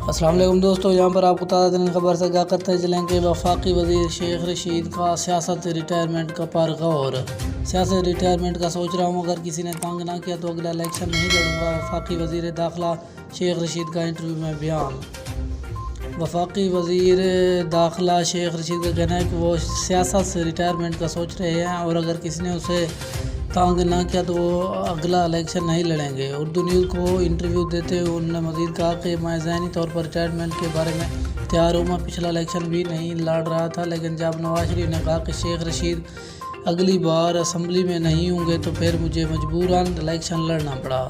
السلام علیکم دوستو، یہاں پر آپ کو تازہ ترین خبر سے آگاہ کرتے چلیں کہ وفاقی وزیر شیخ رشید کا سیاست ریٹائرمنٹ کا پر غور۔ سیاست ریٹائرمنٹ کا سوچ رہا ہوں، اگر کسی نے تنگ نہ کیا تو اگلا الیکشن نہیں لڑوں گا۔ وفاقی وزیر داخلہ شیخ رشید کا انٹرویو میں بیان۔ وفاقی وزیر داخلہ شیخ رشید کا کہنا ہے کہ وہ سیاست سے ریٹائرمنٹ کا سوچ رہے ہیں اور اگر کسی نے اسے تنگ نہ کیا تو وہ اگلا الیکشن نہیں لڑیں گے۔ اردو نیوز کو انٹرویو دیتے ہوئے انہوں نے مزید کہا کہ میں ذہنی طور پر ریٹائرمنٹ کے بارے میں تیار ہوں۔ میں پچھلا الیکشن بھی نہیں لڑ رہا تھا، لیکن جب نواز شریف نے کہا کہ شیخ رشید اگلی بار اسمبلی میں نہیں ہوں گے تو پھر مجھے مجبوراً الیکشن لڑنا پڑا۔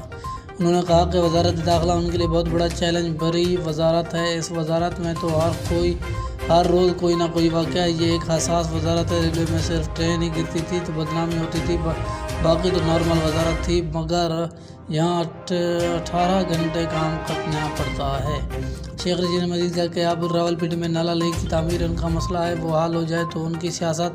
انہوں نے کہا کہ وزارت داخلہ ان کے لیے بہت بڑا چیلنج بھری وزارت ہے۔ اس وزارت میں تو ہر روز کوئی نہ کوئی واقعہ ہے۔ یہ ایک حساس وزارت ہے۔ ریلوے میں صرف ٹرین ہی گرتی تھی تو بدنامی ہوتی تھی، باقی تو نارمل وزارت تھی، مگر یہاں 18 گھنٹے کام کرنا پڑتا ہے۔ شیخ رشید نے مزید کہا کہ اب راولپنڈی میں نالا لیک کی تعمیر ان کا مسئلہ ہے، وہ حل ہو جائے تو ان کی سیاسی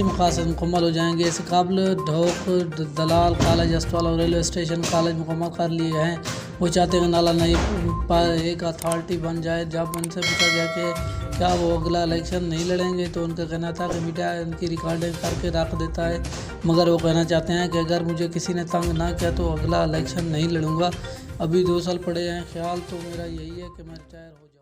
مقاصد مکمل ہو جائیں گے۔ اس قبل ڈھوک دلال کالج اسپتال اور ریلوے اسٹیشن کالج مکمل کر لیے ہیں۔ وہ چاہتے ہیں کہ نالا نئی پر ایک اتھارٹی بن جائے۔ جب ان سے پوچھا گیا کہ کیا وہ اگلا الیکشن نہیں لڑیں گے تو ان کا کہنا تھا کہ میڈیا ان کی ریکارڈنگ کر کے رکھ دیتا ہے، مگر وہ کہنا چاہتے ہیں کہ اگر مجھے کسی نے تنگ نہ کیا تو اگلا الیکشن نہیں لڑوں گا۔ ابھی 2 سال پڑے ہیں، خیال تو میرا یہی ہے کہ میں ریٹائر ہو جاؤں۔